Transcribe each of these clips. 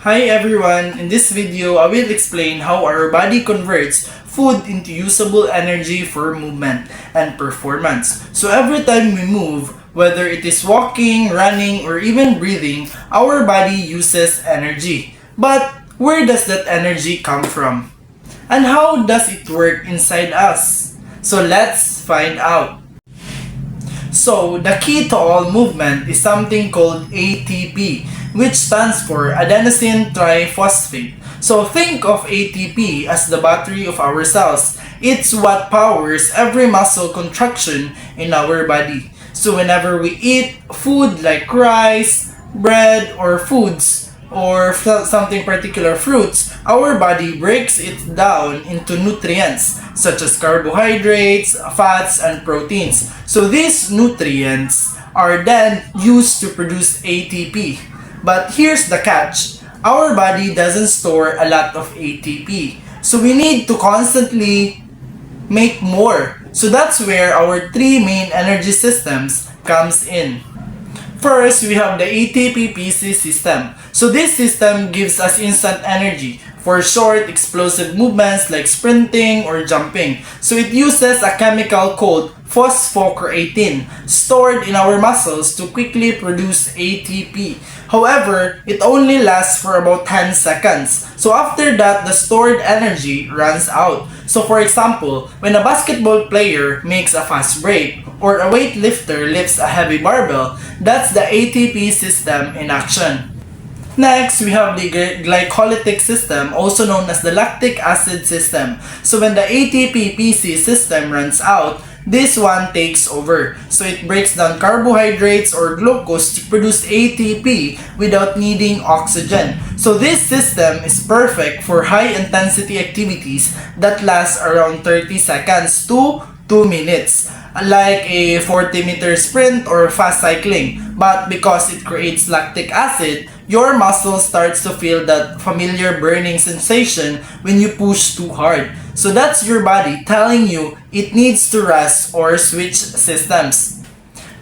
Hi everyone! In this video, I will explain how our body converts food into usable energy for movement and performance. So every time we move, whether it is walking, running, or even breathing, our body uses energy. But where does that energy come from? And how does it work inside us? So let's find out. So, the key to all movement is something called ATP, which stands for adenosine triphosphate. So, think of ATP as the battery of our cells. It's what powers every muscle contraction in our body. So, whenever we eat food like rice, bread, or something particular fruits, our body breaks it down into nutrients such as carbohydrates, fats, and proteins. So these nutrients are then used to produce ATP. But here's the catch. Our body doesn't store a lot of ATP. So we need to constantly make more. So that's where our three main energy systems comes in. First, we have the ATP-PC system. So this system gives us instant energy for short, explosive movements like sprinting or jumping. So it uses a chemical called phosphocreatine stored in our muscles to quickly produce ATP. However, it only lasts for about 10 seconds. So after that, the stored energy runs out. So for example, when a basketball player makes a fast break or a weightlifter lifts a heavy barbell, that's the ATP system in action. Next, we have the glycolytic system, also known as the lactic acid system. So when the ATP-PC system runs out, this one takes over. So it breaks down carbohydrates or glucose to produce ATP without needing oxygen. So this system is perfect for high-intensity activities that last around 30 seconds to 2 minutes, like a 40-meter sprint or fast cycling. But because it creates lactic acid, your muscle starts to feel that familiar burning sensation when you push too hard. So that's your body telling you it needs to rest or switch systems.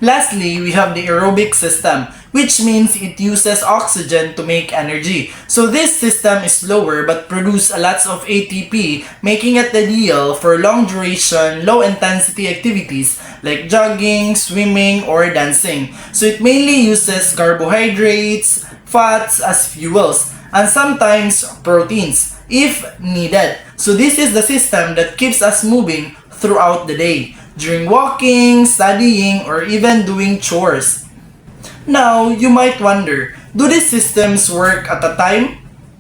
Lastly, we have the aerobic system, which means it uses oxygen to make energy. So this system is slower but produces a lot of ATP, making it ideal for long duration, low intensity activities like jogging, swimming, or dancing. So it mainly uses carbohydrates, fats as fuels, and sometimes proteins if needed. So this is the system that keeps us moving throughout the day, during walking, studying, or even doing chores. Now, you might wonder, do these systems work at a time?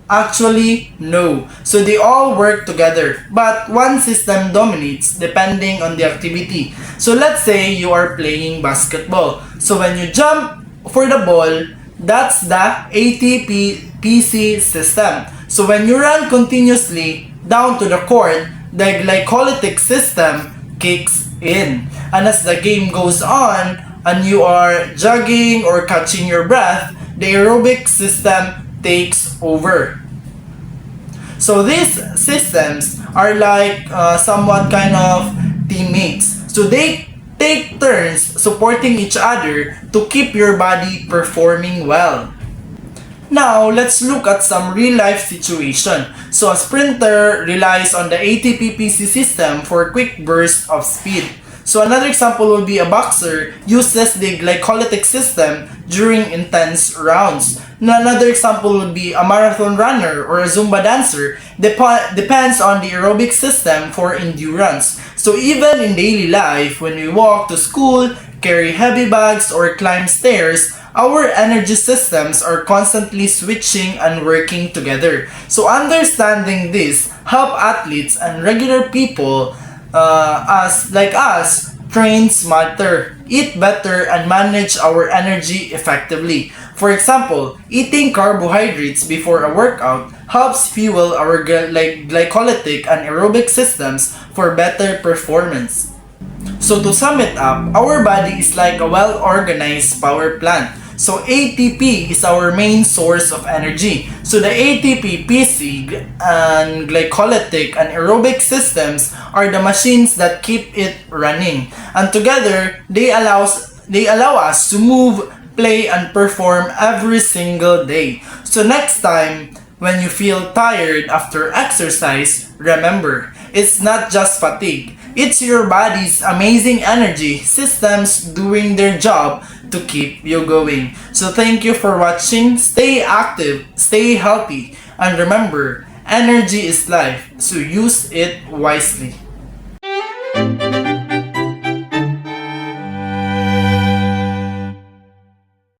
Actually, no. So they all work together, but one system dominates depending on the activity. So let's say you are playing basketball. So when you jump for the ball, that's the ATP-PC system. So when you run continuously down to the court, the glycolytic system kicks in. And as the game goes on, and you are jogging or catching your breath, the aerobic system takes over. So these systems are like somewhat kind of teammates. So they take turns supporting each other to keep your body performing well. Now, let's look at some real-life situation. So a sprinter relies on the ATP-PC system for quick bursts of speed. So another example would be a boxer uses the glycolytic system during intense rounds. Another example would be a marathon runner or a Zumba dancer depends on the aerobic system for endurance. So even in daily life, when we walk to school, carry heavy bags, or climb stairs, our energy systems are constantly switching and working together. So understanding this help athletes and regular people like us train smarter, eat better, and manage our energy effectively. For example, eating carbohydrates before a workout helps fuel our glycolytic and aerobic systems for better performance. So to sum it up, our body is like a well-organized power plant. So ATP is our main source of energy. So the ATP, PC, and glycolytic and aerobic systems are the machines that keep it running. And together, they allow us to move play, and perform every single day. So next time, when you feel tired after exercise, remember, it's not just fatigue. It's your body's amazing energy systems doing their job to keep you going. So thank you for watching. Stay active, stay healthy, and remember, energy is life, so use it wisely.